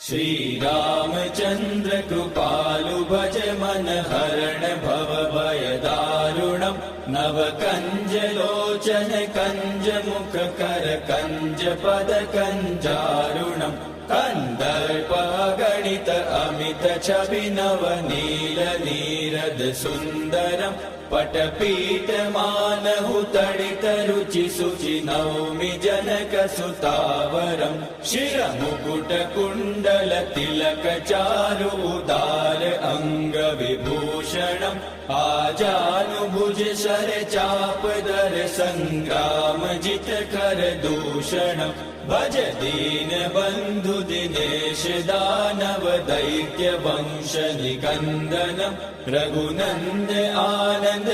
श्रीरामचन्द्र कृपालु भज मन हरण भव भय दारुणम् नव कंज लोचन कंज मुख कर कंज पद कंजारुणम् कंदर्प गणित अमित छवि नव नील नीरद सुंदरम् पटपीठ मानहु तडित रुचि सुचि नौमि जनक सुतावरम् शिर मुकुट कुण्डल तिलक चारु उदार अंग विभूषणम् आजानुभुज शर चाप दर संग्राम जित कर दूषणम् भज दीन बंधु दिनेश दानव दैत्य वंश निकंदनम् रघुनंद आनंद